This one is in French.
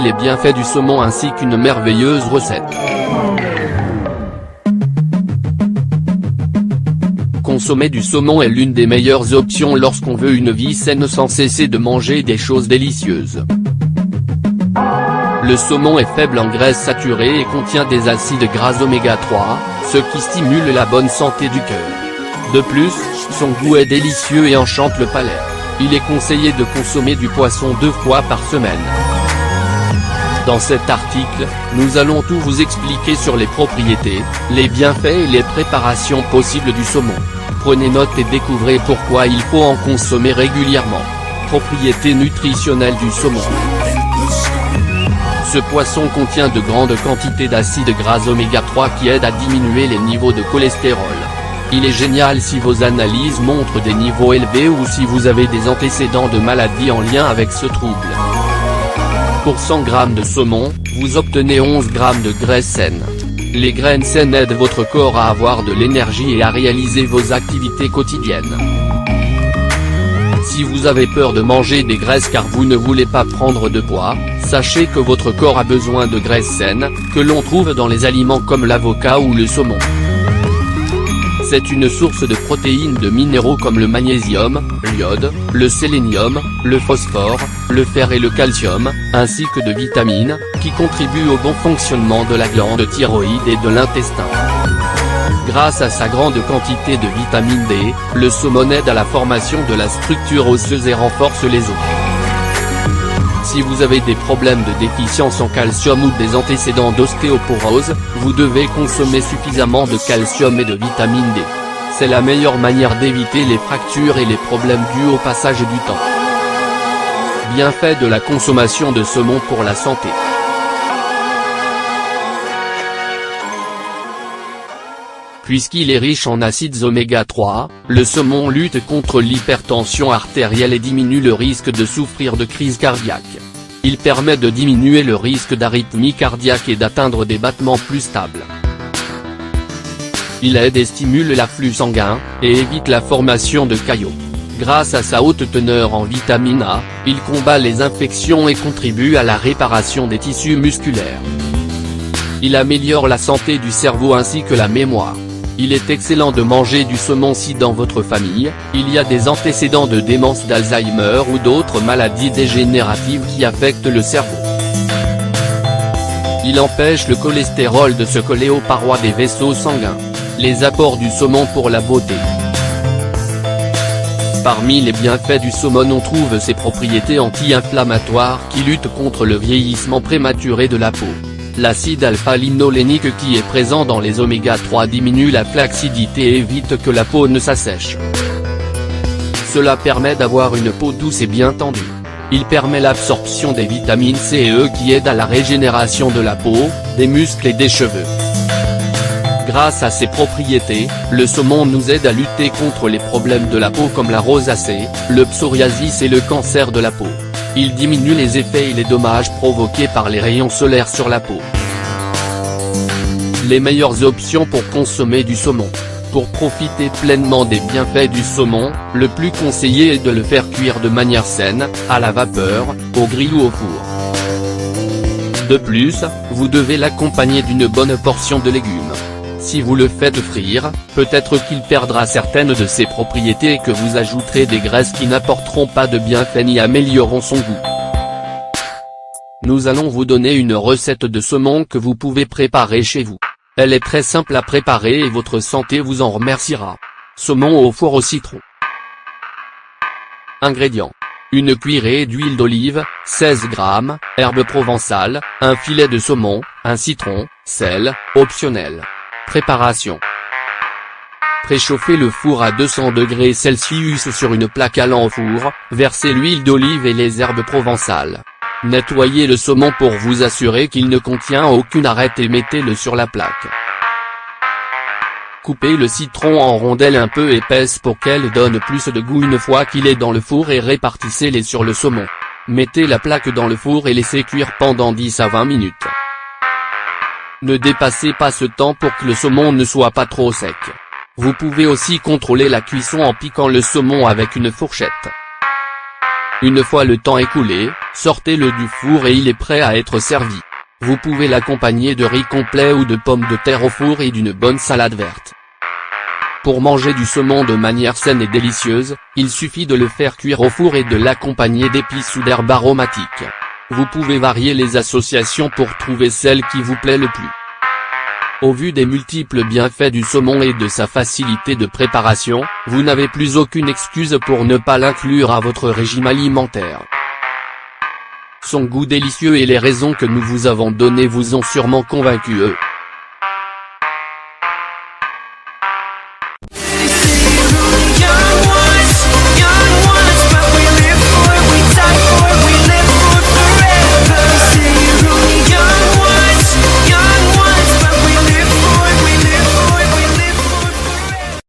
Les bienfaits du saumon ainsi qu'une merveilleuse recette. Consommer du saumon est l'une des meilleures options lorsqu'on veut une vie saine sans cesser de manger des choses délicieuses. Le saumon est faible en graisse saturée et contient des acides gras oméga 3, ce qui stimule la bonne santé du cœur. De plus, son goût est délicieux et enchante le palais. Il est conseillé de consommer du poisson 2 fois par semaine. Dans cet article, nous allons tout vous expliquer sur les propriétés, les bienfaits et les préparations possibles du saumon. Prenez note et découvrez pourquoi il faut en consommer régulièrement. Propriétés nutritionnelles du saumon. Ce poisson contient de grandes quantités d'acides gras oméga 3 qui aident à diminuer les niveaux de cholestérol. Il est génial si vos analyses montrent des niveaux élevés ou si vous avez des antécédents de maladies en lien avec ce trouble. Pour 100 g de saumon, vous obtenez 11 g de graisse saine. Les graines saines aident votre corps à avoir de l'énergie et à réaliser vos activités quotidiennes. Si vous avez peur de manger des graisses car vous ne voulez pas prendre de poids, sachez que votre corps a besoin de graisse saine, que l'on trouve dans les aliments comme l'avocat ou le saumon. C'est une source de protéines de minéraux comme le magnésium, l'iode, le sélénium, le phosphore, le fer et le calcium, ainsi que de vitamines, qui contribuent au bon fonctionnement de la glande thyroïde et de l'intestin. Grâce à sa grande quantité de vitamine D, le saumon aide à la formation de la structure osseuse et renforce les os. Si vous avez des problèmes de déficience en calcium ou des antécédents d'ostéoporose, vous devez consommer suffisamment de calcium et de vitamine D. C'est la meilleure manière d'éviter les fractures et les problèmes dus au passage du temps. Bienfaits de la consommation de saumon pour la santé. Puisqu'il est riche en acides oméga 3, le saumon lutte contre l'hypertension artérielle et diminue le risque de souffrir de crise cardiaque. Il permet de diminuer le risque d'arythmie cardiaque et d'atteindre des battements plus stables. Il aide et stimule l'afflux sanguin, et évite la formation de caillots. Grâce à sa haute teneur en vitamine A, il combat les infections et contribue à la réparation des tissus musculaires. Il améliore la santé du cerveau ainsi que la mémoire. Il est excellent de manger du saumon si dans votre famille, il y a des antécédents de démence d'Alzheimer ou d'autres maladies dégénératives qui affectent le cerveau. Il empêche le cholestérol de se coller aux parois des vaisseaux sanguins. Les apports du saumon pour la beauté. Parmi les bienfaits du saumon on trouve ses propriétés anti-inflammatoires qui luttent contre le vieillissement prématuré de la peau. L'acide alpha-linolénique qui est présent dans les oméga 3 diminue la flacidité et évite que la peau ne s'assèche. Cela permet d'avoir une peau douce et bien tendue. Il permet l'absorption des vitamines C et E qui aident à la régénération de la peau, des muscles et des cheveux. Grâce à ses propriétés, le saumon nous aide à lutter contre les problèmes de la peau comme la rosacée, le psoriasis et le cancer de la peau. Il diminue les effets et les dommages provoqués par les rayons solaires sur la peau. Les meilleures options pour consommer du saumon. Pour profiter pleinement des bienfaits du saumon, le plus conseillé est de le faire cuire de manière saine, à la vapeur, au grill ou au four. De plus, vous devez l'accompagner d'une bonne portion de légumes. Si vous le faites frire, peut-être qu'il perdra certaines de ses propriétés et que vous ajouterez des graisses qui n'apporteront pas de bienfaits ni amélioreront son goût. Nous allons vous donner une recette de saumon que vous pouvez préparer chez vous. Elle est très simple à préparer et votre santé vous en remerciera. Saumon au four au citron. Ingrédients. Une cuillerée d'huile d'olive, 16 g, herbes provençales, un filet de saumon, un citron, sel, optionnel. Préparation. Préchauffez le four à 200 degrés Celsius sur une plaque allant au four, versez l'huile d'olive et les herbes provençales. Nettoyez le saumon pour vous assurer qu'il ne contient aucune arête et mettez-le sur la plaque. Coupez le citron en rondelles un peu épaisses pour qu'elle donne plus de goût une fois qu'il est dans le four et répartissez-les sur le saumon. Mettez la plaque dans le four et laissez cuire pendant 10 à 20 minutes. Ne dépassez pas ce temps pour que le saumon ne soit pas trop sec. Vous pouvez aussi contrôler la cuisson en piquant le saumon avec une fourchette. Une fois le temps écoulé, sortez-le du four et il est prêt à être servi. Vous pouvez l'accompagner de riz complet ou de pommes de terre au four et d'une bonne salade verte. Pour manger du saumon de manière saine et délicieuse, il suffit de le faire cuire au four et de l'accompagner d'épices ou d'herbes aromatiques. Vous pouvez varier les associations pour trouver celle qui vous plaît le plus. Au vu des multiples bienfaits du saumon et de sa facilité de préparation, vous n'avez plus aucune excuse pour ne pas l'inclure à votre régime alimentaire. Son goût délicieux et les raisons que nous vous avons données vous ont sûrement convaincu.